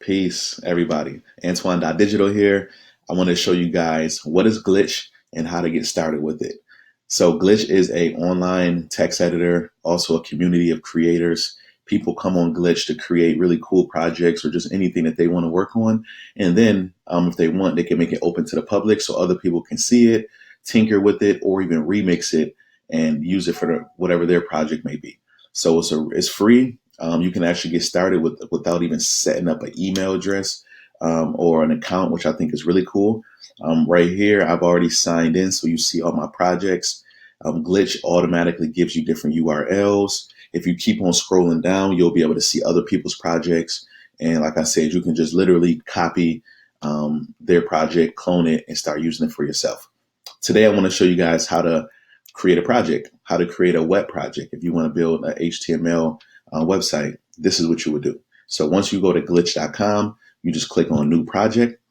Peace, everybody. Antoine.Digital here. I want to show you guys what is Glitch and how to get started with it. So Glitch is an online text editor, also a community of creators. People come on Glitch to create really cool projects or just anything that they want to work on. And then if they want, they can make it open to the public so other people can see it, tinker with it, or even remix it and use it for whatever their project may be. So it's free. You can actually get started without even setting up an email address or an account, which I think is really cool. Right here, I've already signed in, so you see all my projects. Glitch automatically gives you different URLs. If you keep on scrolling down, you'll be able to see other people's projects. And like I said, you can just literally copy their project, clone it, and start using it for yourself. Today, I want to show you guys how to create a project, how to create a web project. If you want to build an HTML website, this is what you would do. So once you go to glitch.com, you just click on new project.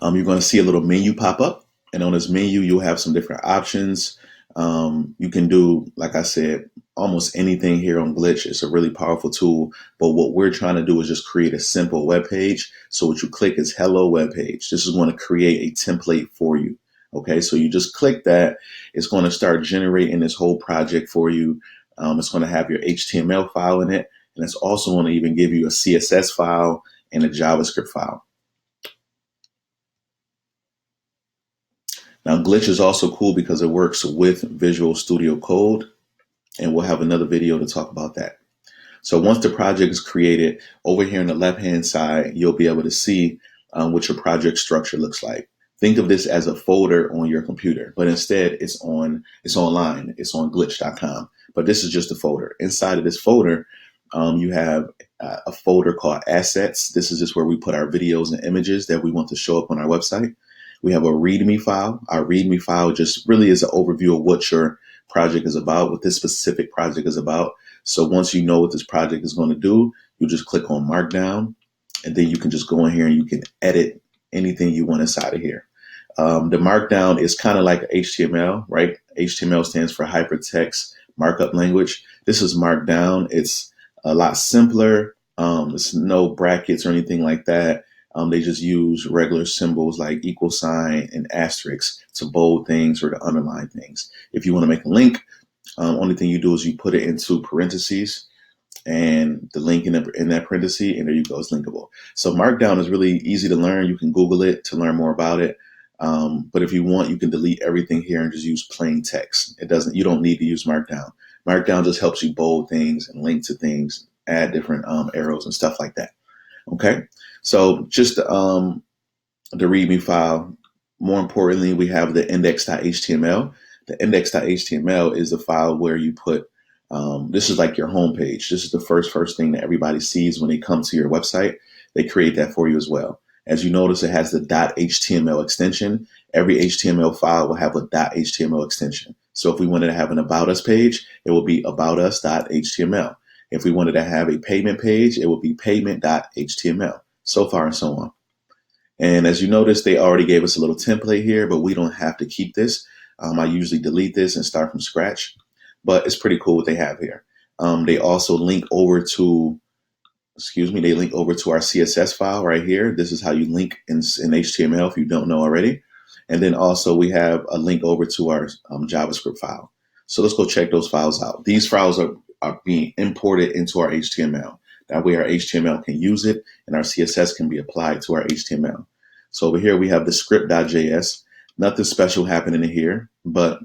You're going to see a little menu pop up, and on this menu, you'll have some different options. You can do, like I said, almost anything here on Glitch. It's a really powerful tool, but what we're trying to do is just create a simple web page. So what you click is hello web page. This is going to create a template for you. Okay, so you just click that. It's going to start generating this whole project for you. It's going to have your HTML file in it, and it's also going to even give you a CSS file and a JavaScript file. Now, Glitch is also cool because it works with Visual Studio Code, and we'll have another video to talk about that. So once the project is created, over here on the left-hand side, you'll be able to see what your project structure looks like. Think of this as a folder on your computer, but instead it's online. It's on glitch.com. But this is just a folder. Inside of this folder, you have a folder called assets. This is just where we put our videos and images that we want to show up on our website. We have a Readme file. Our Readme file just really is an overview of what your project is about, what this specific project is about. So once you know what this project is going to do, you just click on Markdown, and then you can just go in here and you can edit anything you want inside of here. The Markdown is kind of like HTML, right? HTML stands for Hypertext Markup Language. This is Markdown. It's a lot simpler. There's no brackets or anything like that. They just use regular symbols like equal sign and asterisk to bold things or to underline things. If you want to make a link, only thing you do is you put it into parentheses and the link in that parenthesis, and there you go, it's linkable. So Markdown is really easy to learn. You can Google it to learn more about it. But if you want, you can delete everything here and just use plain text. You don't need to use Markdown. Markdown just helps you bold things and link to things, add different arrows and stuff like that. Okay, so just the Readme file. More importantly, we have the index.html. The index.html is the file where you put, this is like your home page. This is the first thing that everybody sees when they come to your website. They create that for you as well. As you notice, it has the .html extension. Every HTML file will have a .html extension. So if we wanted to have an About Us page, it will be aboutus.html. If we wanted to have a payment page, it would be payment.html, so far and so on. And as you notice, they already gave us a little template here, but we don't have to keep this. I usually delete this and start from scratch, but it's pretty cool what they have here. They also link over to our CSS file right here. This is how you link in HTML if you don't know already. And then also we have a link over to our JavaScript file. So let's go check those files out. These files are being imported into our HTML. That way our HTML can use it and our CSS can be applied to our HTML. So over here we have the script.js. Nothing special happening in here, but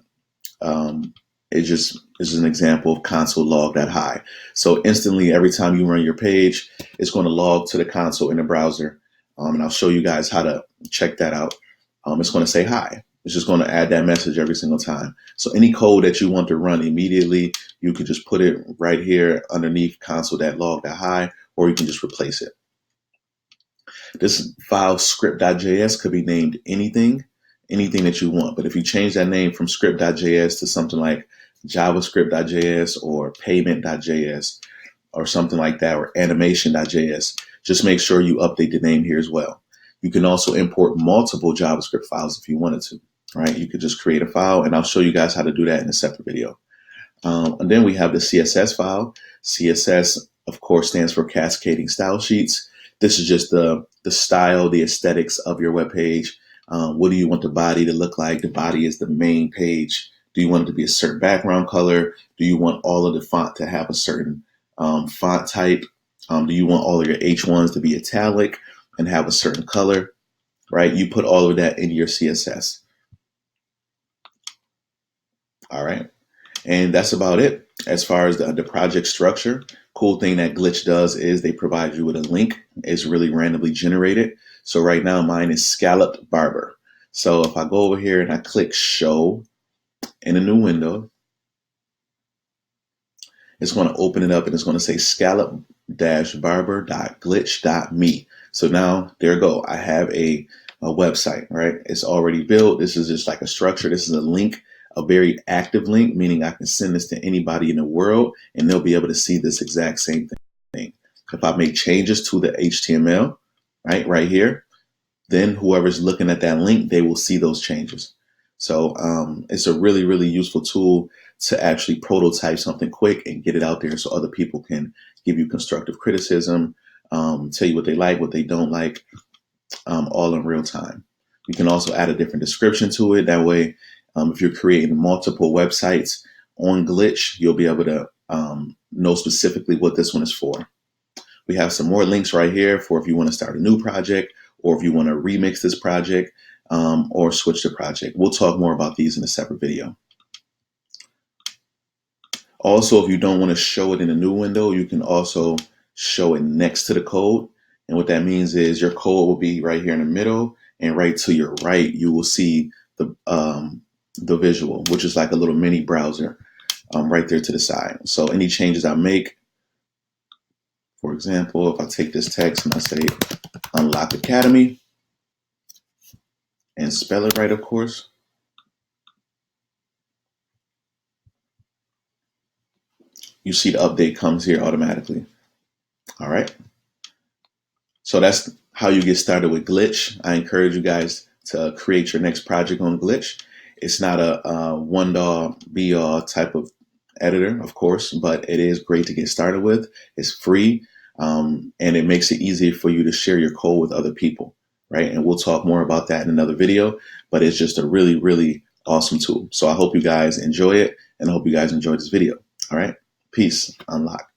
it just is an example of console log.hi. So instantly, every time you run your page, it's going to log to the console in the browser. And I'll show you guys how to check that out. It's going to say hi. It's just going to add that message every single time. So any code that you want to run immediately, you can just put it right here underneath console.log.hi, or you can just replace it. This file script.js could be named anything that you want. But if you change that name from script.js to something like javascript.js or payment.js or something like that, or animation.js, just make sure you update the name here as well. You can also import multiple JavaScript files if you wanted to, right? You could just create a file, and I'll show you guys how to do that in a separate video. And then we have the CSS file. CSS of course, stands for Cascading Style Sheets. This is just the style, the aesthetics of your web page. What do you want the body to look like? The body is the main page. Do you want it to be a certain background color? Do you want all of the font to have a certain font type? Do you want all of your H1s to be italic and have a certain color? Right? You put all of that in your CSS. All right. And that's about it. As far as the project structure, cool thing that Glitch does is they provide you with a link. It's really randomly generated. So right now mine is Scalloped Barber. So if I go over here and I click show in a new window, it's going to open it up and it's going to say scallop-barber.glitch.me. So now there you go. I have a website, right? It's already built. This is just like a structure. This is a link, a very active link, meaning I can send this to anybody in the world and they'll be able to see this exact same thing. If I make changes to the HTML, right here, then whoever's looking at that link, they will see those changes. So it's a really, really useful tool to actually prototype something quick and get it out there so other people can give you constructive criticism, tell you what they like, what they don't like, all in real time. You can also add a different description to it. That way, if you're creating multiple websites on Glitch, you'll be able to know specifically what this one is for. We have some more links right here for if you want to start a new project or if you want to remix this project or switch the project. We'll talk more about these in a separate video. Also, if you don't want to show it in a new window, you can also show it next to the code. And what that means is your code will be right here in the middle, and right to your right, you will see the visual, which is like a little mini browser right there to the side. So any changes I make, for example, if I take this text and I say Unlock Academy and spell it right, of course, you see the update comes here automatically. All right. So that's how you get started with Glitch. I encourage you guys to create your next project on Glitch. It's not a one-all, be-all type of editor, of course, but it is great to get started with. It's free, and it makes it easier for you to share your code with other people, right? And we'll talk more about that in another video, but it's just a really, really awesome tool. So I hope you guys enjoy it, and I hope you guys enjoyed this video. All right, peace, unlock.